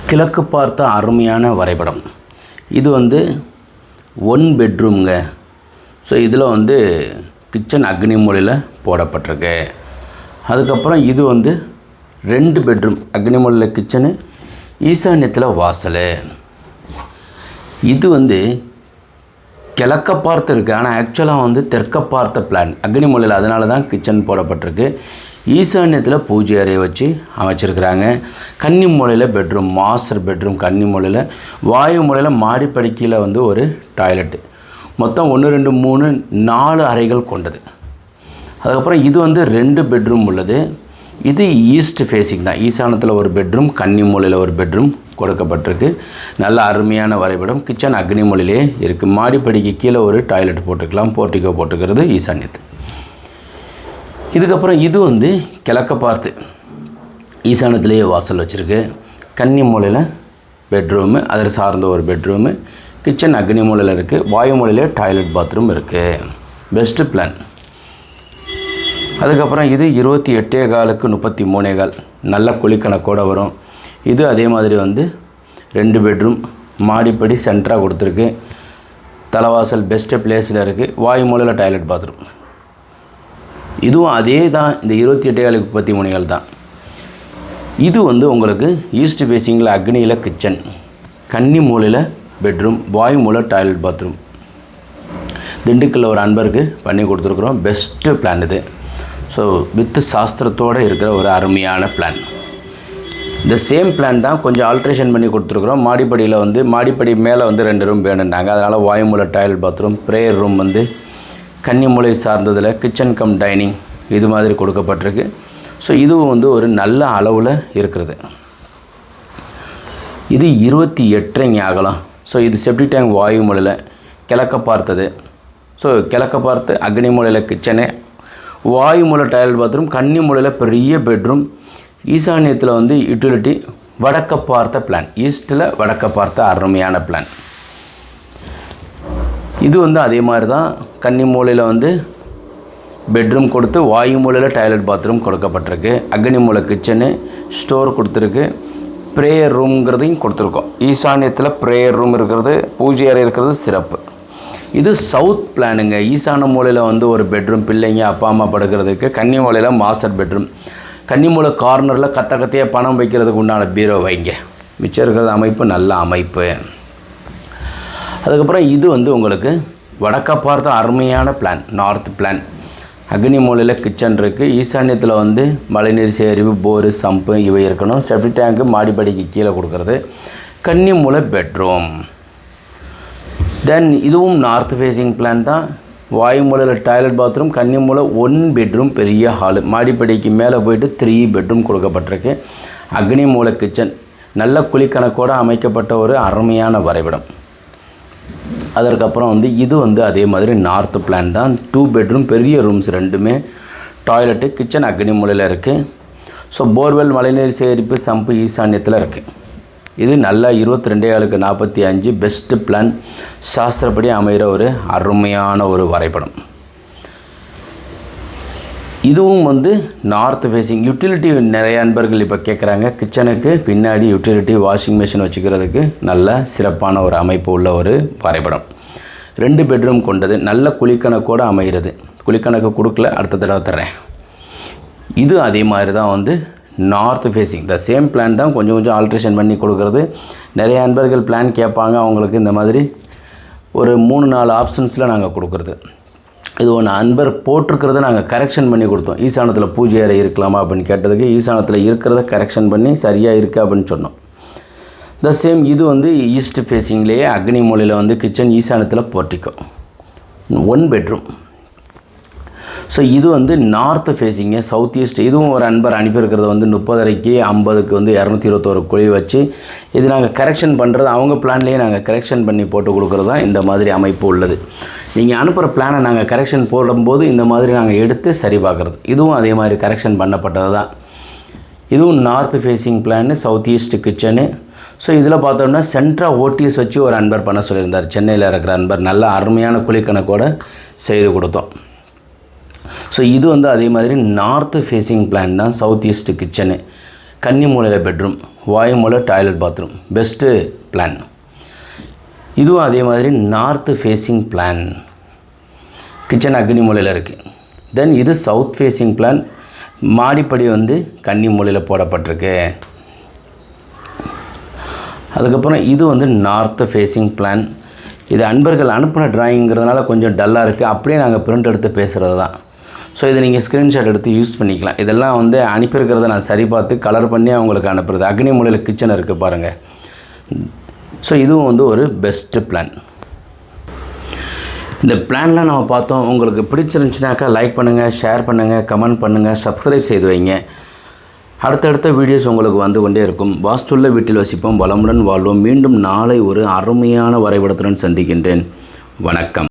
கிழக்கு பார்த்த அருமையான வரைபடம். இது வந்து 1 பெட்ரூம்ங்க. ஸோ இதில் வந்து கிச்சன் அக்னி மூலையில் போடப்பட்டிருக்கு. அதுக்கப்புறம் இது வந்து 2 பெட்ரூம் அக்னி மூலையில் கிச்சனு, ஈசான்யத்தில் வாசல். இது வந்து கிழக்க பார்த்து இருக்குது, ஆனால் ஆக்சுவலாக வந்து தெற்க பார்த்த பிளான் அக்னி மூலையில், அதனால தான் கிச்சன் போடப்பட்டிருக்கு. ஈசான்யத்தில் பூஜை அறையை வச்சு அமைச்சிருக்கிறாங்க. கன்னி மூலையில் பெட்ரூம், மாஸ்டர் பெட்ரூம் கன்னி மூலையில், வாயு மூலையில் மாடி படுக்கையில் வந்து ஒரு டாய்லெட்டு. மொத்தம் 1 2 3 4 அறைகள் கொண்டது. அதுக்கப்புறம் இது வந்து 2 பெட்ரூம் உள்ளது. இது ஈஸ்ட் ஃபேஸிங் தான். ஈசானத்தில் ஒரு பெட்ரூம், கன்னி மூலையில் ஒரு பெட்ரூம் கொடுக்கப்பட்டிருக்கு. நல்ல அருமையான வரைபடம். கிச்சன் அக்னி மூலையிலே இருக்குது. மாடிப்படிக்கு கீழே ஒரு டாய்லெட் போட்டுக்கலாம், போர்ட்டிகோ போட்டுக்கிறது ஈசான்யத்து. இதுக்கப்புறம் இது வந்து கிழக்க பார்த்து ஈசானத்திலேயே வாசல் வச்சுருக்கு. கன்னி மூலையில் பெட்ரூமு, அதில் சார்ந்த ஒரு பெட்ரூமு, கிச்சன் அக்னி மூலையில் இருக்குது. வாயு மூலையில் டாய்லெட் பாத்ரூம் இருக்குது. Best plan. அதுக்கப்புறம் இது 28.25க்கு 33.25, நல்ல குழிக்கணக்கோடு வரும். இது அதே மாதிரி வந்து 2 பெட்ரூம், மாடிப்படி சென்டராக கொடுத்துருக்கு. தலைவாசல் பெஸ்ட்டு பிளேஸில் இருக்குது. வாயு மூலையில் டாய்லெட் பாத்ரூம். இதுவும் அதே தான், இந்த 28.25க்கு 33 தான். இது வந்து உங்களுக்கு ஈஸ்ட் ஃபேஸிங்கில் அக்னியில் கிச்சன், கன்னி மூலையில் பெட்ரூம், வாயு மூலை டாய்லெட் பாத்ரூம். திண்டுக்கல்ல ஒரு அன்பருக்கு பண்ணி கொடுத்துருக்குறோம். பெஸ்ட்டு பிளான் இது. ஸோ வித்து சாஸ்திரத்தோடு இருக்கிற ஒரு அருமையான பிளான். இந்த சேம் பிளான் தான் கொஞ்சம் ஆல்ட்ரேஷன் பண்ணி கொடுத்துருக்குறோம். மாடிப்படியில் வந்து மாடிப்படி மேலே வந்து 2 ரூம் வேணுன்னாங்க, அதனால் வாயு மூலை டாய்லெட் பாத்ரூம், ப்ரேயர் ரூம் வந்து கன்னி மூலை சார்ந்ததில் கிச்சன் கம் டைனிங் இது மாதிரி கொடுக்கப்பட்டிருக்கு. ஸோ இதுவும் வந்து ஒரு நல்ல அளவில் இருக்கிறது. இது 28 அகலம். ஸோ இது செப்டிக் டேங்க் வாயு மூலையில் கிழக்க பார்த்தது. ஸோ கிழக்க பார்த்து அக்னி மூலையில் கிச்சனு, வாயு மூலை டாய்லெட் பாத்ரூம், கன்னி மூலையில் பெரிய பெட்ரூம், ஈசான்யத்தில் வந்து யூட்டிலிட்டி, வடக்க பார்த்த பிளான், ஈஸ்ட்டில் வடக்க பார்த்த அருமையான பிளான். இது வந்து அதே மாதிரி தான். கன்னி மூலையில் வந்து பெட்ரூம் கொடுத்து, வாயு மூலையில் டாய்லெட் பாத்ரூம் கொடுக்கப்பட்டிருக்கு. அக்னி மூலை கிச்சனு, ஸ்டோர் கொடுத்துருக்கு. ப்ரேயர் ரூம்ங்கிறதையும் கொடுத்துருக்கோம். ஈசான்யத்தில் ப்ரேயர் ரூம் இருக்கிறது, பூஜை அறை இருக்கிறது சிறப்பு. இது சவுத் பிளானுங்க. ஈசான மூலையில் வந்து ஒரு பெட்ரூம், பிள்ளைங்க அப்பா அம்மா படுக்கிறதுக்கு. கன்னி மூலையில் மாஸ்டர் பெட்ரூம். கன்னி மூலை கார்னரில் கத்தையாக பணம் வைக்கிறதுக்கு உண்டான பீரோ வைங்க. மிச்சம் இருக்கிறது அமைப்பு நல்ல அமைப்பு. அதுக்கப்புறம் இது வந்து உங்களுக்கு வடக்க பார்த்த அருமையான பிளான், நார்த் பிளான். அக்னி மூலையில் கிச்சன் இருக்குது. ஈசான்யத்தில் வந்து மழைநீர் சேரிவு, போரு, சம்பு இவை இருக்கணும். செப்டிக் டேங்க்கு மாடிப்படிக்கு கீழே கொடுக்கறது. கன்னி மூலை பெட்ரூம். தென் இதுவும் நார்த் ஃபேஸிங் பிளான் தான். வாயு மூலையில் டாய்லெட் பாத்ரூம், கன்னி மூலை 1 பெட்ரூம் பெரிய ஹாலு, மாடிப்படிக்கு மேலே போய்ட்டு 3 பெட்ரூம் கொடுக்கப்பட்டிருக்கு. அக்னி மூலை கிச்சன், நல்ல குழிக்கணக்கோடு அமைக்கப்பட்ட ஒரு அருமையான வரைபடம். அதற்கப்புறம் வந்து இது வந்து அதே மாதிரி நார்த் பிளான் தான். 2 பெட்ரூம் பெரிய ரூம்ஸ், 2மே டாய்லெட்டு, கிச்சன் அக்னி மூலையில் இருக்குது. ஸோ போர்வெல், மழைநீர் சேகரிப்பு, சம்பு ஈசான்யத்தில் இருக்குது. இது நல்ல 22.45க்கு 45 பெஸ்ட்டு பிளான், சாஸ்திரப்படி அமைகிற ஒரு அருமையான ஒரு வரைபடம். இதுவும் வந்து நார்த் ஃபேஸிங். யூட்டிலிட்டி நிறைய அன்பர்கள் இப்போ கேட்குறாங்க. கிச்சனுக்கு பின்னாடி யூட்டிலிட்டி, வாஷிங் மிஷின் வச்சுக்கிறதுக்கு நல்ல சிறப்பான ஒரு அமைப்பு உள்ள ஒரு வரைபடம். 2 பெட்ரூம் கொண்டது, நல்ல குழிக்கணக்கோடு அமைகிறது. குழிக்கணக்கு கொடுக்கல, அடுத்த தடவை தர்றேன். இது அதே மாதிரி தான் வந்து north facing. The same plan தான், கொஞ்சம் ஆல்ட்ரேஷன் பண்ணி கொடுக்குறது. நிறைய அன்பர்கள் பிளான் கேட்பாங்க, அவங்களுக்கு இந்த மாதிரி ஒரு 3-4 ஆப்ஷன்ஸில் நாங்கள் கொடுக்குறது. இது ஒன்று அன்பர் போட்டிருக்கிறத நாங்கள் கரெக்ஷன் பண்ணி கொடுத்தோம். ஈசானத்தில் பூஜை அறை இருக்கலாமா அப்படின்னு கேட்டதுக்கு ஈசானத்தில் இருக்கிறத கரெக்ஷன் பண்ணி சரியாக இருக்குது அப்படின்னு சொன்னோம். த சேம் இது வந்து ஈஸ்ட் ஃபேஸிங்லேயே அக்னி மூலையில் வந்து கிச்சன், ஈசானத்தில் போர்ட்டிகோ, 1 பெட்ரூம். ஸோ இது வந்து நார்த் ஃபேஸிங்கு, சவுத் ஈஸ்ட். இதுவும் ஒரு அன்பர் அனுப்பியிருக்கிறது வந்து 30.5க்கு 50க்கு வந்து 221 குழி வச்சு. இது நாங்கள் கரெக்ஷன் பண்ணுறது அவங்க பிளான்லேயே நாங்கள் கரெக்ஷன் பண்ணி போட்டு கொடுக்குறது தான் இந்த மாதிரி அமைப்பு உள்ளது. நீங்கள் அனுப்புகிற பிளானை நாங்கள் கரெக்ஷன் போடும்போது இந்த மாதிரி நாங்கள் எடுத்து சரி பார்க்குறது. இதுவும் அதே மாதிரி கரெக்ஷன் பண்ணப்பட்டது தான். இதுவும் நார்த் ஃபேஸிங் பிளான்னு, சவுத் ஈஸ்ட் கிச்சனு. ஸோ இதில் பார்த்தோம்னா சென்ட்ராக ஓடிஎஸ் வச்சு ஒரு அன்பர் பண்ண சொல்லியிருந்தார். சென்னையில் இருக்கிற அன்பர் நல்ல அருமையான குழிக்கணக்கோடு செய்து கொடுத்தோம். ஸோ இது வந்து அதே மாதிரி நார்த்து ஃபேஸிங் பிளான் தான் சவுத் ஈஸ்ட் கிச்சனு. கன்னி மூலையில் பெட்ரூம், வாயு மூலை டாய்லெட் பாத்ரூம், பெஸ்ட்டு பிளான். இதுவும் அதே மாதிரி நார்த்து ஃபேஸிங் பிளான். கிச்சன் அக்னி மூலையில் இருக்குது. தென் இது சவுத் ஃபேஸிங் பிளான். மாடிப்படி வந்து கன்னி மூலையில் போடப்பட்டிருக்கு. அதுக்கப்புறம் இது வந்து நார்த்து ஃபேஸிங் பிளான். இது அன்பர்கள் அனுப்பின டிராயிங்கிறதுனால கொஞ்சம் டல்லாக இருக்குது. அப்படியே நாங்கள் பிரிண்ட் எடுத்து பேசுகிறது தான். ஸோ இதை நீங்கள் ஸ்க்ரீன்ஷாட் எடுத்து யூஸ் பண்ணிக்கலாம். இதெல்லாம் வந்து அனுப்பியிருக்கிறத நான் சரி பார்த்து கலர் பண்ணி அவங்களுக்கு அனுப்புறது. அக்னி மூலையில் கிச்சன் இருக்குது பாருங்கள். ஸோ இதுவும் வந்து ஒரு பெஸ்ட்டு பிளான். இந்த பிளான்லாம் நம்ம பார்த்தோம். உங்களுக்கு பிடிச்சிருந்துச்சுனாக்கா லைக் பண்ணுங்கள், ஷேர் பண்ணுங்கள், கமெண்ட் பண்ணுங்கள், சப்ஸ்கிரைப் செய்து வைங்க. அடுத்தடுத்த வீடியோஸ் உங்களுக்கு வந்து கொண்டே இருக்கும். வாஸ்துள்ள வீட்டில் வசிப்போம், வளமுடன் வாழ்வோம். மீண்டும் நாளை ஒரு அருமையான வரைபடத்துடன் சந்திக்கின்றேன். வணக்கம்.